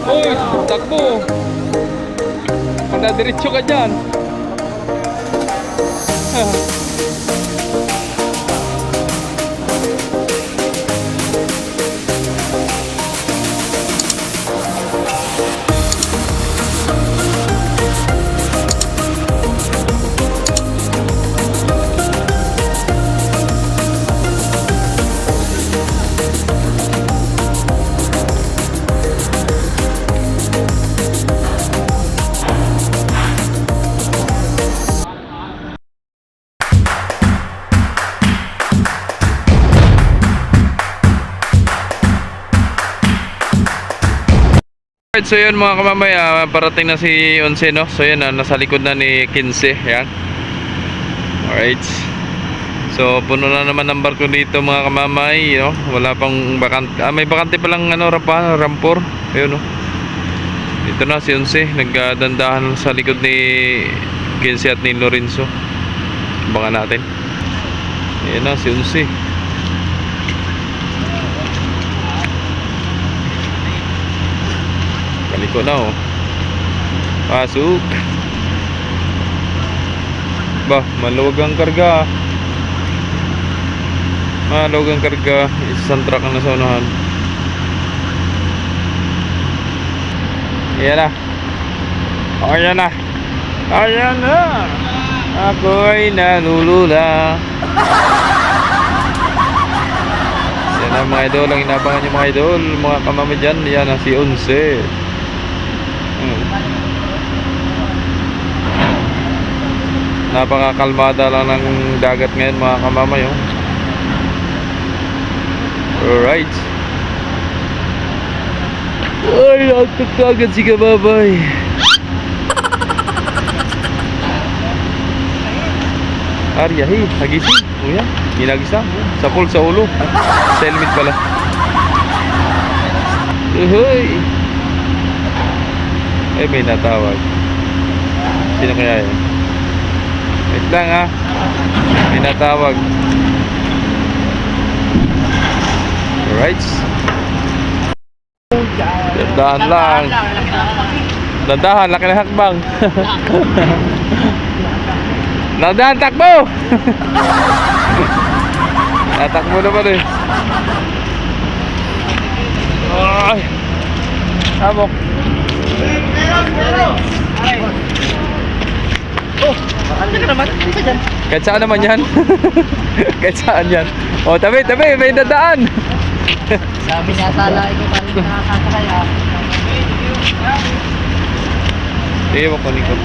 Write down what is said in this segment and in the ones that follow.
Uy, takbo. Magdadiretso ka dyan. So yun mga kamamaya, parating na si 11, no? So yun, nasa likod na ni 15. Yan. Alright. So puno na naman ang barko dito mga kamamay, no? Wala pang bakante. May bakante pa lang ano, rampor. Ayun, no? Dito na si 11, nagdandahan sa likod ni 15 at ni Lorenzo. Abangan natin. Ayan na si 11. Kaliko na, oh. Pasok. Bah, maluwag ang karga. Maluwag ang karga. Isang truck ang nasa unahan. Ayan na. Ayan na. Ayan na. Ako'y nalulula. Yan na mga idol. Ang inabangan nyo mga idol. Mga kamama dyan. Yan na si 11. Napakakalmada lang ng dagat ngayon mga kamamay, oh. Alright. Ay, nagtok na agad si kamamay. Aryahi, hagising. O yan, ginagisa. Sa pool, sa ulo. Sa helmet pala. Uhoy. Ay, may natawag. Sino kaya yan? Wait lang, ha. May natawag. Alright. Dandahan lang. Dandahan, laki na hakbang. Dandahan, takbo. Natakbo naman eh. Ay. Amok. Oh, ano ka naman? Kahit saan naman yan? Kahit saan yan? O, tabi, may dadaan. Sabi niya sala, ikaw parang nakakasakaya. Ewan ko, Nico.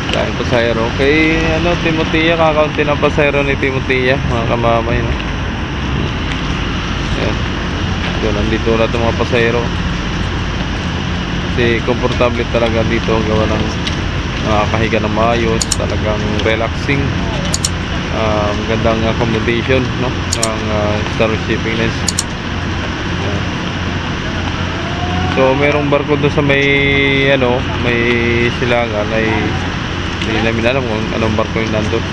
Dahil pasayro. Kay, Timotea, kakaunti ng pasayro ni Timotea. Mga kamamay, no? Ayan. So, nandito na itong mga pasayro. Kasi komportable talaga dito gawa ng nakakahiga ng maayos, talagang relaxing, magandang accommodation, no, ng Star Shipping Lines. So merong barko doon sa may may silangan ay hindi namin alam kung anong barko yung nandun.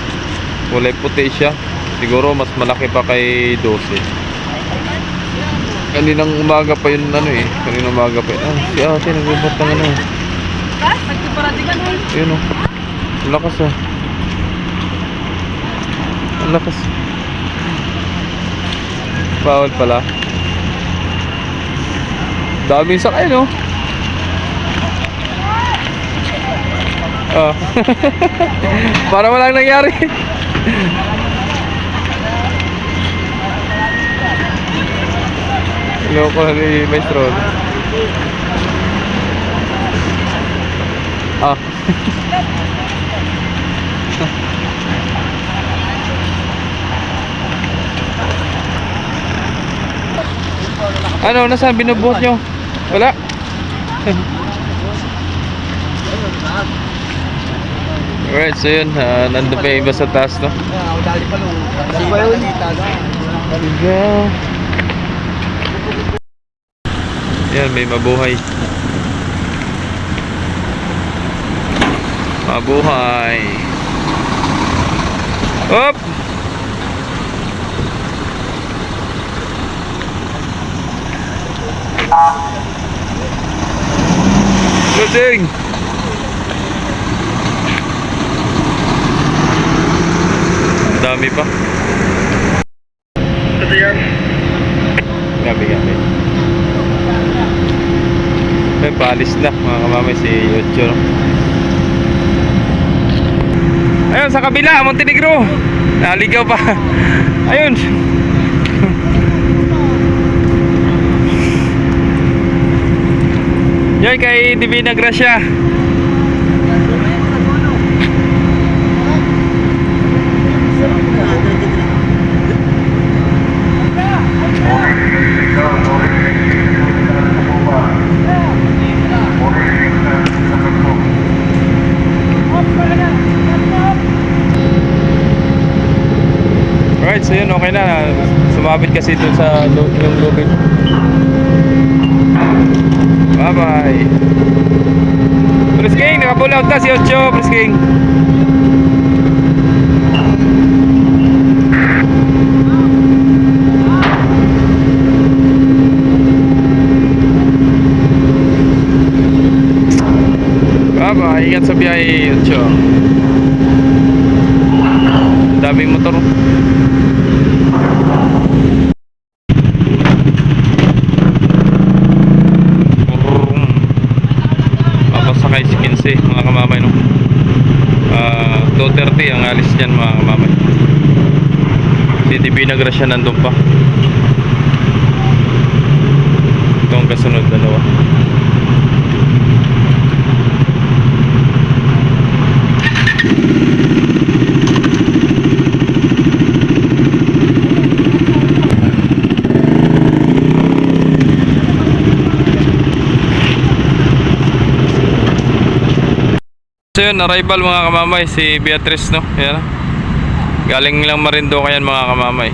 Kulay puti siya, siguro mas malaki pa kay 12. Kaninang umaga pa yun kaninang umaga pa yun. Si ate nagbubot ng Nagpuparatigan mo. Yun, ang lakas, ah. Ang lakas. Bawal pala. Daming sakay, no? Ah. Para walang nangyari. Loko ni Maestro. Ah. Ano, nasaan binubuhos nyo? Wala? Alright, so yun, nandun pa yung iba sa taas, no? Go. Yan, may mabuhay. Mabuhay. Hop! Closing! Dami pa. Kasi yan. Gabi. Paalis na mga kamamay si Yocho, no? Ayun sa kabila, Montenegro. Naligaw pa. Ayun. Yan kay Divina Gracia. Alright, so yun, okay na. Sumabit kasi dun sa yung lubid. Bye-bye. Prince King, nakapull out na si Ocho, Prince King. Bye-bye, ingat sa biyahe, Ocho. Daming motor. Papasakay si 15 mga kamamay, no? 2:30 ang alis dyan mga kamamay. Si Divina Gracia nandun pa. Ito ang kasunod, dalawa. So yun, arrival mga kamamay, si Beatrice, no? Yan. Galing lang Marinduque yan mga kamamay.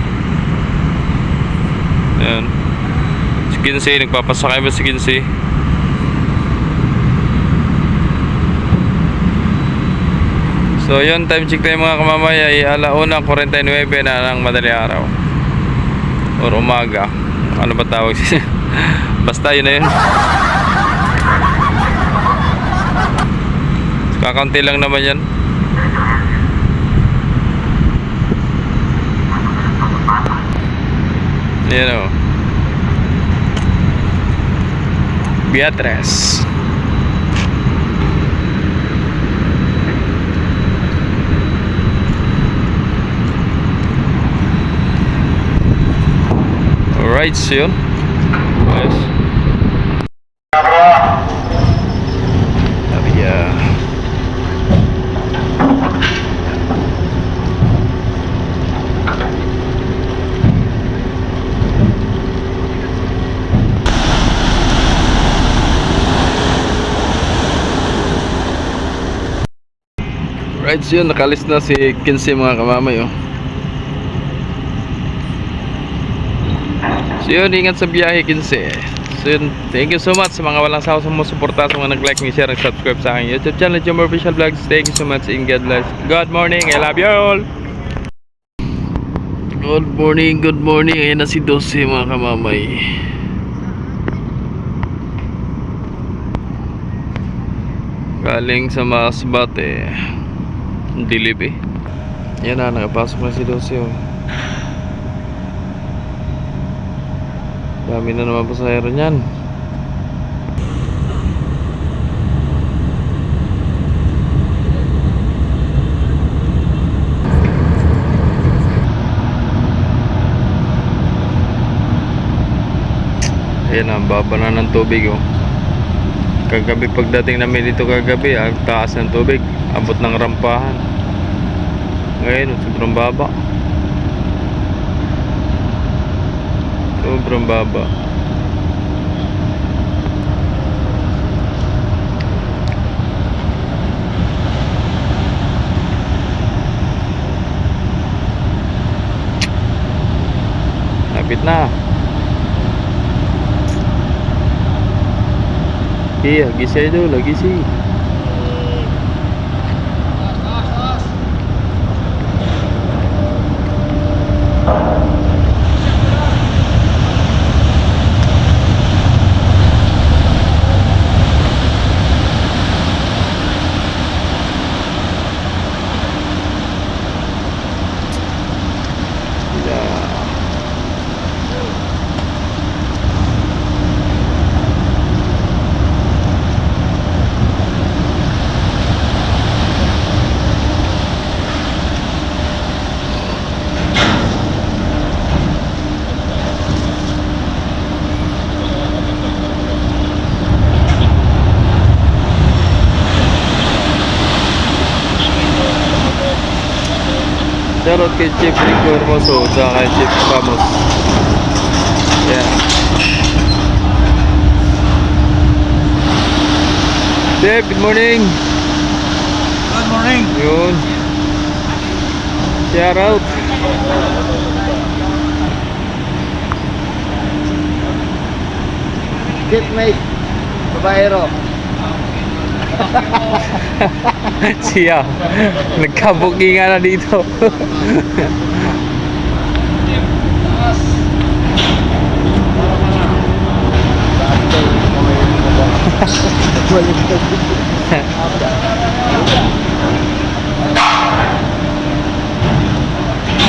Yan. Si 15, nagpapasakay ba si 15? So yun, time check tayo mga kamamay ay 1:49 na ng madaling araw. Or umaga. Ano ba tawag siya? Basta yun na yun. Kakaunti lang naman yan. Yan o. Beatrice. Alright, so yun. Yes. Sabi ya. Right, so yun, nakalis na si 15 mga kamamay, oh. So yun, ingat sa biyahe 15. So yun, thank you so much sa mga walang sawa sa mga suporta, sa mga nag-like, nag-share, nag-subscribe sa aking YouTube channel, Jomar Official Vlogs. Thank you so much and God bless. Good morning, I love you all. Good morning. Ayan na si 12 mga kamamay. Galing sa Masbate. Dilib eh. Yan na, nakapasok na si 12, oh. Dami na naman pasahero niyan. Ayan, ang baba na ng tubig, oh. Kagabi pagdating namin dito kagabi, ang taas ng tubig, abot ng rampahan. Ngayon, sobrang baba. Sobrang baba. Lapit na. Iya, lagi saya tu, lagi sih. Shoutout kay Chief Rico Hermoso at kay Chief Ramos. Yan. Chef, good morning. Good morning. Yun. Shoutout. Shipmate. Babaero. Siya. Nagkabukingan na dito.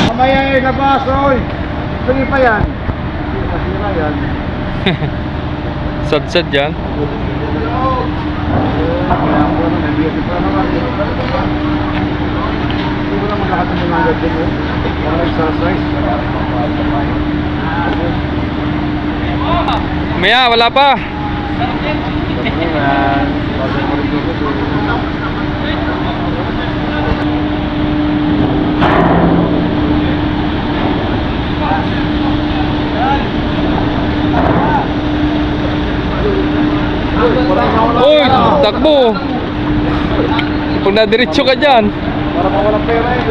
Mamaya ay labas, oy. Sige pa yan. Masira yan. Sad-sad yan. Maya, wala pa. Uy, takbo. Pag nadiretso ka dyan. Para mawalang pera eh.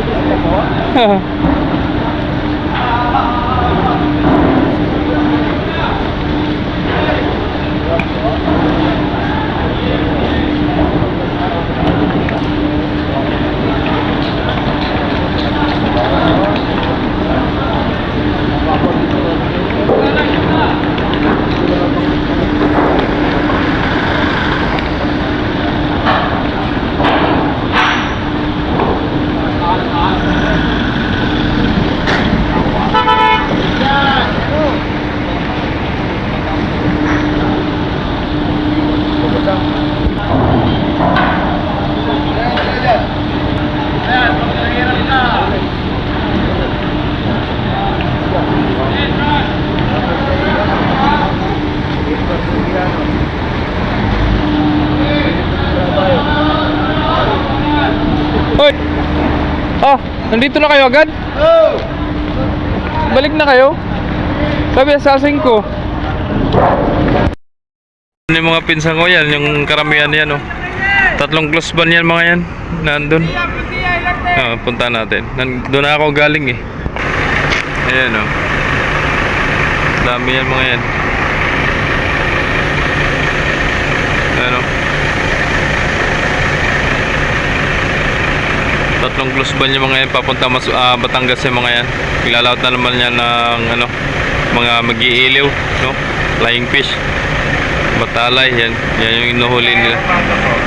Hoy! Ah, nandito na kayo agad? Balik na kayo? Sabi sa asing ko. Yung mga pinsan ko yan, yung karamihan yan oh. 3 close ban yan mga yan. Nandun. Punta natin. Doon na ako galing eh. Ayan oh. Dami yan mga yan. Ayan oh. 3 close ban yung mga yan papunta Batangas yung mga yan. Ilalaot na naman yan ng ano, mga mag-iiliw, no? Flying fish. Batalay yan. Yan yung inuhuli nila.